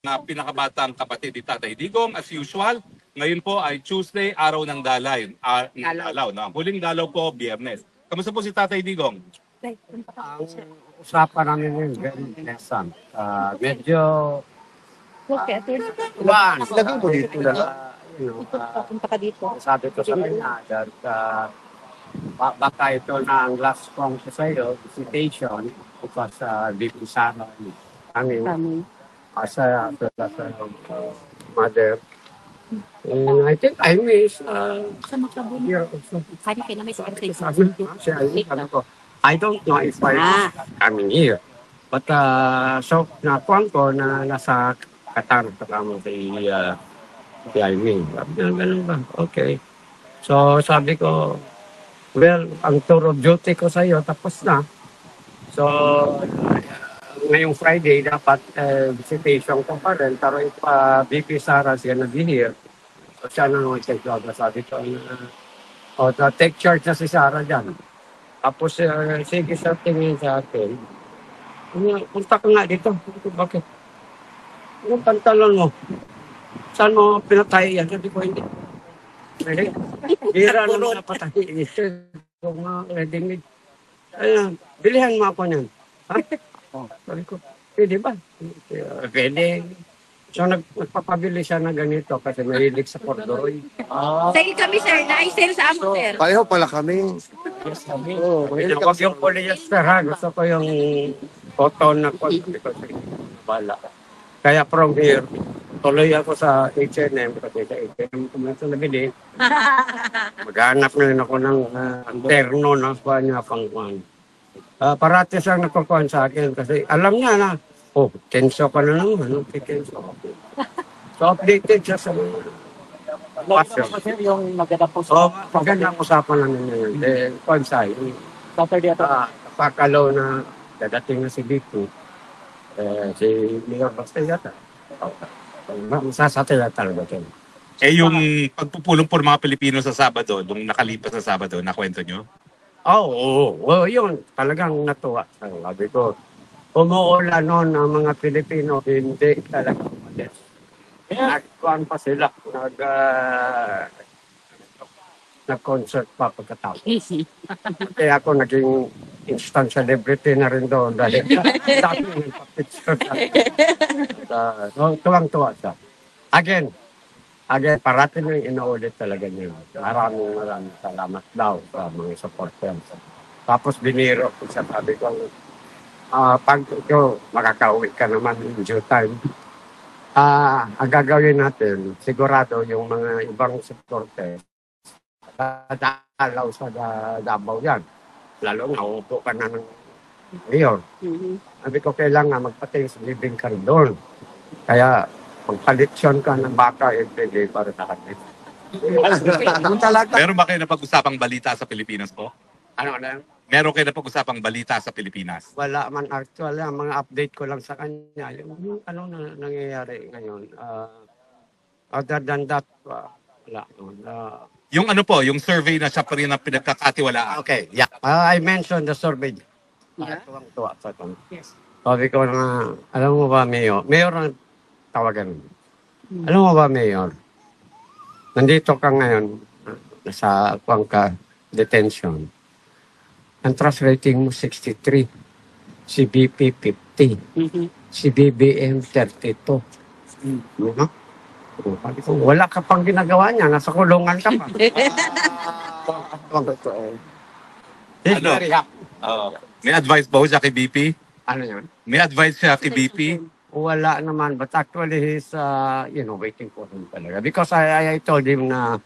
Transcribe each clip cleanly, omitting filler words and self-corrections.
na pinakabatang kapatid ni Tatay Digong. As usual, ngayon po ay Tuesday, araw ng dalay. Dalaw, no? Huling dalaw po, Biyernes. Kamusta po si Tatay Digong? Ang usapan namin yun, very pleasant. Medyo lagay mo dito na, Punta ka dito. sabi ko sa kanya, that baka ito na ang last kong sa iyo, visitation, because dito sa amin, as a mother. And I think I miss Sa magkabuli. here also. Kaya kayo na may second Sabi ko, I don't know if I coming here. But so nakuha ko na nasa Qatar kasama si Aimee. Sabi niya, ganun ba? Okay. So sabi ko, well, ang tour of duty ko sa iyo tapos na. So ngayong Friday dapat visitation ko pa rin. Pero if BP Sara siya nag-hear, so siya na nung check out. Sabi ko, take charge na si Sara dyan. Tapos sige sa tingin sa akin, punta ka nga dito. Bakit? Yung pantalon mo, saan mo pinatay yan? Sabi ko, hindi. Pwede. Hira naman napatay. Kung wedding, bilihan mo ako niyan. Ha? Sabi ko, pwede ba? Pwede. So nagpapabili siya na ganito kasi mahilig sa corduroy. Sale kami, sir. Na-sale sa amo, sir. Pareho pala kami. Yes, kami. Huwag yung polyester ha. Gusto ko yung cotton na bala. Kaya from here, tuloy ako sa H&M kasi sa H&M kung nasa nabili. Maghanap na rin ako ng terno na niya pang parati siyang nagkukuhan sa akin kasi alam niya na, tenso ka na naman. Tenso. So updated siya sa Kasi yung maganda po so, magandang usapan namin ngayon. Konsay. Saturday ito. Pakalaw na dadating na si Vicky. Si Mayor Bastay yata. Masasatay na talaga ito. Yung pagpupulong po ng mga Pilipino sa Sabado, nung nakalipas sa Sabado, nakwento nyo? Yun. Talagang natuwa. Sabi ko, umuulan noon ang mga Pilipino, hindi talaga umalis. Nagkuhan pa sila. Nag-concert pa pagkatapos. Kaya ako naging instant celebrity na rin doon dahil dami nagpa-picture. Tuwang-tuwa siya. Again, parati nang inuulit talaga niya. Maraming salamat daw sa mga supporters. Tapos biniro ko siya. Sabi ko, pag ikaw makakauwi ka naman in due time, ang gagawin natin, sigurado yung mga ibang supporters, dadalaw sa Davao yan. Lalo na upo ka na ng mayor. Sabi ko, kailangan magpa-Thanksgiving ka rin doon. Kaya, pagpalityon ka ng baka, pwede para sa kanit. Meron ba kayo napag-usapang balita sa Pilipinas po? Ano na? Meron kayo napag-usapang balita sa Pilipinas? Wala man actual. Ang mga update ko lang sa kanya. Yung ano na nangyayari ngayon. Other than that, wala. Yung ano po, yung survey na siya pa rin ang pinagkakatiwalaan. Okay, yeah. I mentioned the survey. Tuwang-tuwa sa ito. Yes. Sabi ko na, alam mo ba, Mayor? Mayor ang tawagan. Alam mo ba, Mayor? Nandito ka ngayon, nasa ka detention. Ang trust rating mo 63. Si BP 50. Si BBM 32. No? Wala ka pang ginagawa niya. Nasa kulungan ka pa. He's Ano? very happy. May advice ba ho siya kay BP? Ano yun? May advice siya kay BP? Wala naman. But actually, he's, waiting for him talaga. Because I told him na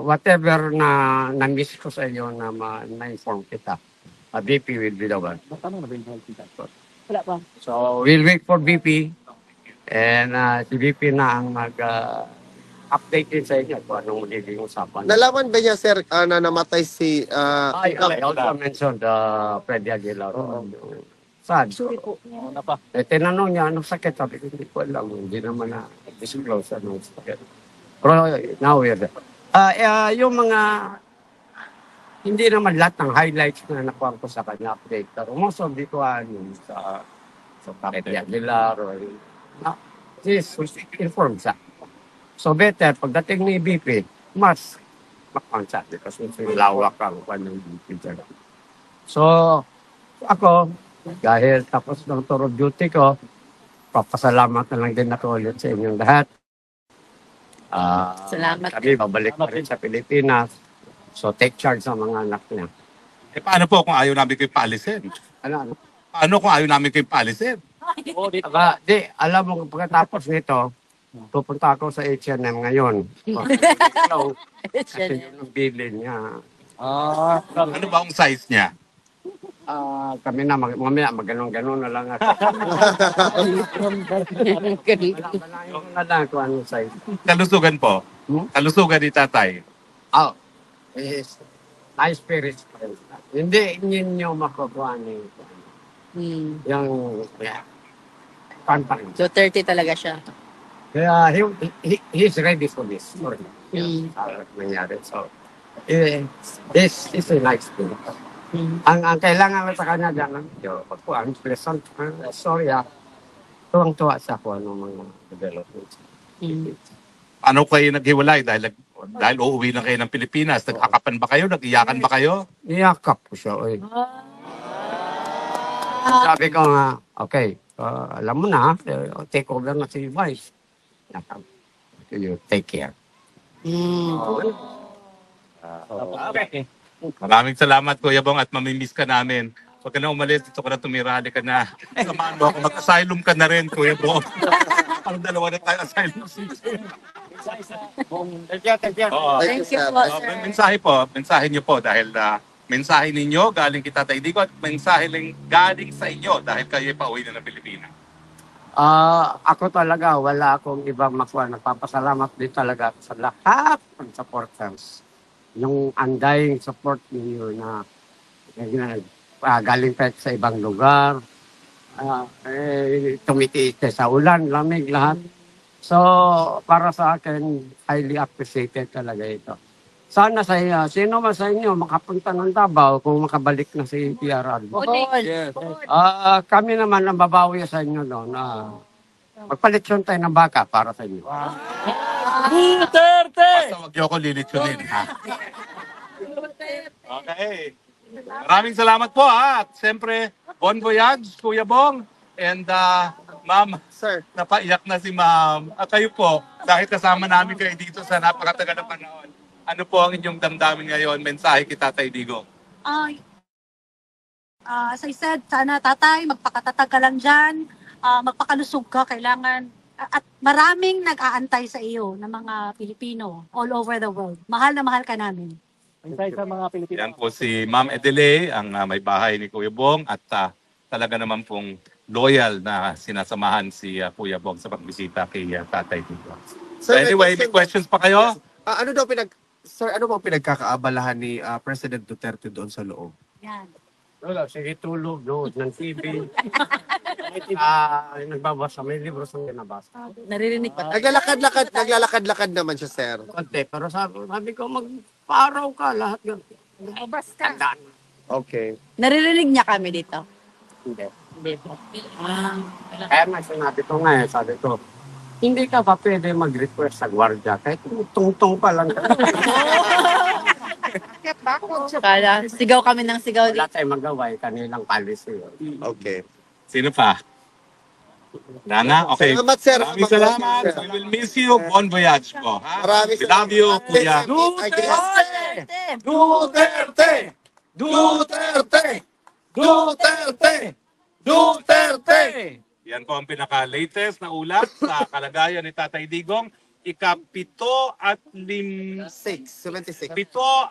whatever na na-miss ko sa iyo na na-inform kita, BP will be the one. Wala pa. So, we'll wait for BP. And si BP na ang mag-update din sa inyo kung anong magiging usapan. Nalaman ba niya, sir, na namatay si... I also mentioned Freddy Aguilar. Sad. Sorry po. Tinanong niya, anong sakit? Sabi ko, hindi ko alam. Hindi naman na-disclose anong sakit. Pero now we're there. Yung mga, hindi naman lahat ng highlights na nakuha ko sa kanya update. Pero most of the kuhaan yung sa Freddy Aguilar or No, this was informed siya. So better, pagdating ni BP, mas makon siya because it's lawak ang kwan ng BP dyan. So, ako, dahil tapos ng tour of duty ko, papasalamat na lang din ako ulit sa inyong lahat. Salamat. Kami babalik pa rin sa Pilipinas. So take charge sa mga anak niya. Eh, paano po kung ayaw namin kayo paalisin? Ano? Paano kung ayaw namin kayo paalisin? Oo, dito. Aba, di, alam mo, pagkatapos nito, pupunta ako sa H&M ngayon. So, kasi yun ang bilin niya. Ano ba ang size niya? Kami na, mamaya, maganon-ganon na lang ako. Malayo na lang kung ano size. Kalusugan po. Kalusugan ni tatay. Oh, is high spirits pa rin. Hindi ninyo makukuha ni yung kanta. So 30 talaga siya. Kaya he's ready for this. For nangyari. So, this is a nice thing. Ang kailangan sa kanya dyan, yung pagpuan, pleasant story, tuwang-tuwa sa kung anong mga developments. Paano kayo naghiwalay? Dahil uuwi na kayo ng Pilipinas. Nag-akapan ba kayo? Nag-iyakan ba kayo? Niyakap ko siya. Oy. Sabi ko nga, okay, alam mo na, take over na si Vice. You take care. Okay. Maraming salamat, Kuya Bong, at mamimiss ka namin. Huwag ka na umalis, dito ka na tumira, ka na. Samahan mo ako, mag-asylum ka na rin, Kuya Bong. Ang dalawa na tayo asylum season. Thank you. Oo. Thank you po, sir. Mensahe niyo po dahil mensahe ninyo galing kita Tatay Digo at mensahe lang galing sa inyo dahil kayo pauwi na ng Pilipinas. Ako talaga, wala akong ibang makuha. Nagpapasalamat din talaga sa lahat ng supporters. Yung undying support ninyo na galing pa sa ibang lugar, tumitiis sa ulan, lamig, lahat. So, para sa akin, highly appreciated talaga ito. Sana sa sino man sa inyo makapunta ng Davao kung makabalik na si PRR. Yes. Kami naman ang babawi sa inyo doon. Magpalitsyon tayo ng baka para sa inyo. Duterte! Basta huwag niyo ako lilitsunin, ha? Okay. Maraming salamat po, ha? At siyempre, bon voyage, Kuya Bong. And, Ma'am, Sir, napaiyak na si Ma'am. At kayo po, dahil kasama namin kayo dito sa napakatagal na panahon, ano po ang inyong damdamin ngayon? Mensahe kay Tatay Digo. As I said, sana tatay, magpakatatag ka lang dyan, magpakalusog ka, kailangan, at maraming nag-aantay sa iyo ng mga Pilipino all over the world. Mahal na mahal ka namin. Mensahe sa mga Pilipino. Yan po si Ma'am Edele, ang may bahay ni Kuya Bong at talaga naman pong loyal na sinasamahan si Kuya Bong sa pagbisita kay Tatay Digo. So Sir, anyway, may questions pa kayo? ano bang pinagkakaabalahan ni President Duterte doon sa loob? Yan. Wala, sige tulog, nood ng TV. Nagbabasa, may libro sa nabasa. Naririnig pa. Naglalakad-lakad naman siya, sir. Konti, pero sabi ko, magparaw ka lahat. Tandaan. Okay. Naririnig niya kami dito. Hindi. Hindi po. Kaya nga sinabi ko nga, sabi ko, hindi ka pa pwede mag-request sa gwardiya kahit tungtong pa lang. Kala, sigaw kami ng sigaw Wala dito. tayong magawa, kanilang policy. Okay. Sino pa? Nana? Okay. Salamat, sir. Maraming salamat. We will miss you. Bon voyage po. Ha? Maraming We love you, Kuya. Duterte! Duterte! Duterte! Duterte! Yan po ang pinaka-latest na ulat sa kalagayan ni Tatay Digong. Ika-7 at 6. 76. 7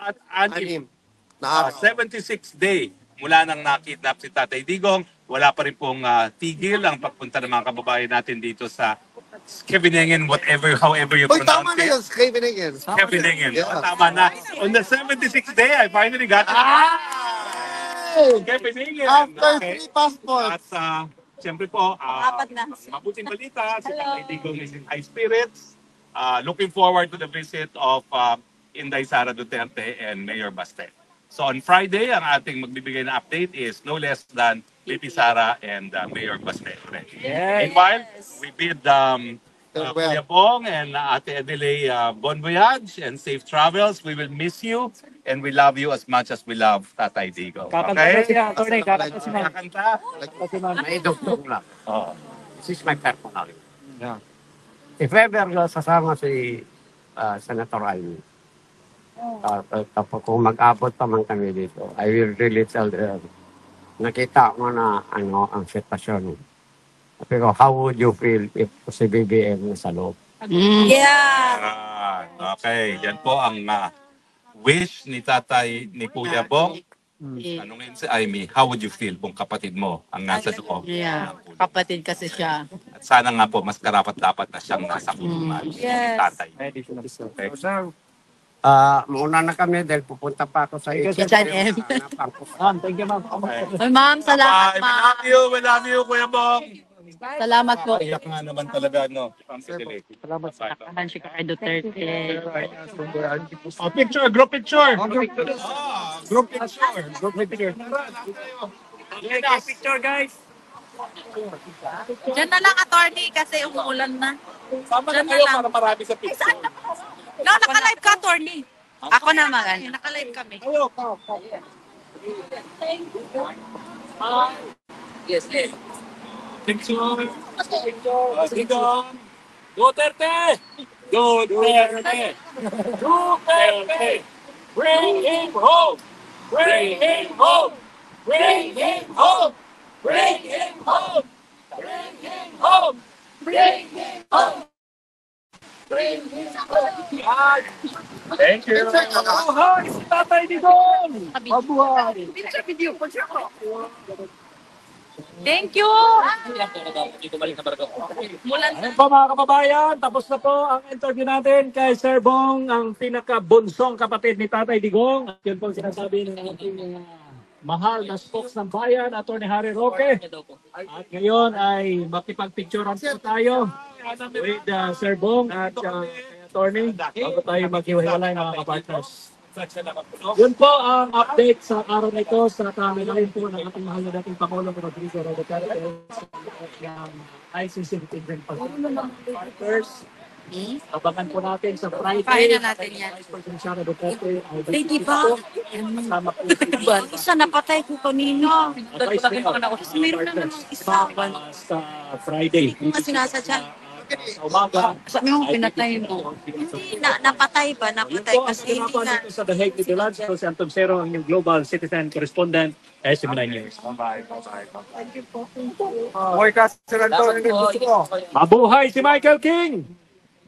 at 6. Anim. Na araw. 76th day mula nang nakidnap si Tatay Digong. Wala pa rin pong tigil ang pagpunta ng mga kababayan natin dito sa Skeveningen, however you Uy, pronounce tama na it. yun. Skeveningen. Skeveningen. Yeah. Tama na. On the 76th day, I finally got it. Skeveningen. After Okay. 3 passports. At siyempre po, Apat na. mabuting balita, si Tatay Digong is in high spirits. Looking forward to the visit of Inday Sara Duterte and Mayor Baste. So on Friday, ang ating magbibigay na update is no less than VP Sara and Mayor Bastante. Yes. Meanwhile, we bid Kuya Bong and Ate Adelaide bon voyage and safe travels. We will miss you and we love you as much as we love Tatay Digo. Kakanta na Okay? siya, attorney. Kakanta si ma'am. Kakanta? Kakanta si ma'am. May dugtong lang. Oh. This is my personal. Yeah. If ever sasama si Senator Amy, tapos kung mag-abot pa man kami dito, I will really tell her, nakita mo na ano ang sitwasyon. Pero how would you feel if si BBM nasa loob? Yeah. Okay, yan po ang wish ni Tatay ni Kuya Bong. Yeah. Tanungin si Amy, how would you feel kung kapatid mo ang nasa loob? Yeah. Kapatid kasi siya. At sana nga po, mas karapat-dapat na siyang nasa kulungan. Yes. Tatay. Ready to listen. Okay. Muna na kami dahil pupunta pa ako sa Ikaw, H&M. Ma'am, thank you, ma'am. Ay, ma'am, salamat, Bye. ma'am. We love you, Kuya Bong. Salamat po. Iyak nga naman talaga, no? Salamat sa Nakahan siya kay Duterte. Picture, group picture. Group picture. group picture. Picture, guys. Diyan na lang, attorney, kasi umuulan na. Sama na Diyan na kayo lang. para marami sa picture. No, naka-live ka, attorney. Ako naman. Naka-live kami. Yes, yes. Picture. Sigon. Duterte. Duterte. Duterte. Bring him home. Bring him home. Bring him home. Bring him home. Bring him home. Bring him home. Bring him home. Thank you. Mabuhay si Tatay Digong! Mabuhay! Thank you! Ayun po mga kababayan, tapos na po ang interview natin kay Sir Bong, ang pinakabunsong kapatid ni Tatay Digong. At yun po ang sinasabi ng ating mahal na spokes ng bayan, Atty. Harry Roque. At ngayon ay makipagpicturean po tayo with Sir Bong at Attorney bago tayo maghiwalay mga kapartners. Yun po ang update sa araw na ito sa timeline po ng ating mahal na dating Pangulong Rodrigo Duterte ng ICC Citizen Partners. Abangan po natin sa Friday. Kaya na natin yan. Vice President Sara Duterte. Ay, di ba? Kasama po Isa napatay ko kanina. Vice Mayor. Meron na naman isa. Sa Friday. Hindi ko nga sinasadya. Sa umaga. Sabi mo, pinatay mo. Hindi, napatay ba? Napatay Yun po ang kasi hindi pinapanood nga. dito sa The Hague, Netherlands. So, si Anton Cero, ang inyong Global Citizen Correspondent, SM9 News. Mabuhay si Michael King!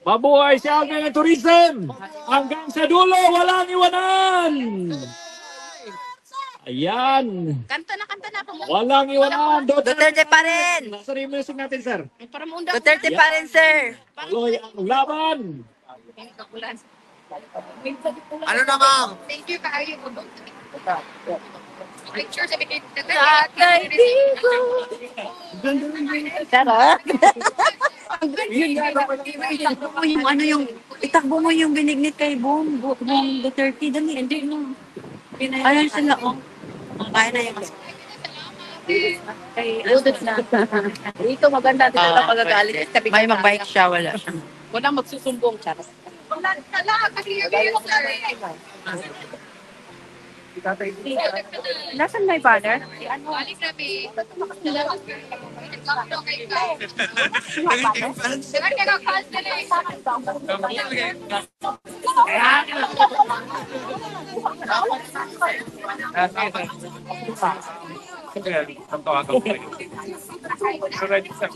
Mabuhay si Alvin and Tourism! Hanggang sa dulo, walang iwanan! Ayan! Kanta na. Walang iwanan! Duterte pa rin! Nasa rin yung music natin, sir. Duterte pa rin, sir! Tuloy ang laban! Ano na, ma'am? Thank you kaayo po. Picture sa bikini. Tatay Digo! Tara! Itakbo mo yung binignit kay Bong Duterte. Dali. Hindi no. Ayun sila, oh. Kaya na yung mas. Dito maganda dito na magagalit. May mag-bike siya, wala siya. Walang magsusumbong, Charas. Wala kasi yung Nasaan may banner? Alis na, be. Ready sa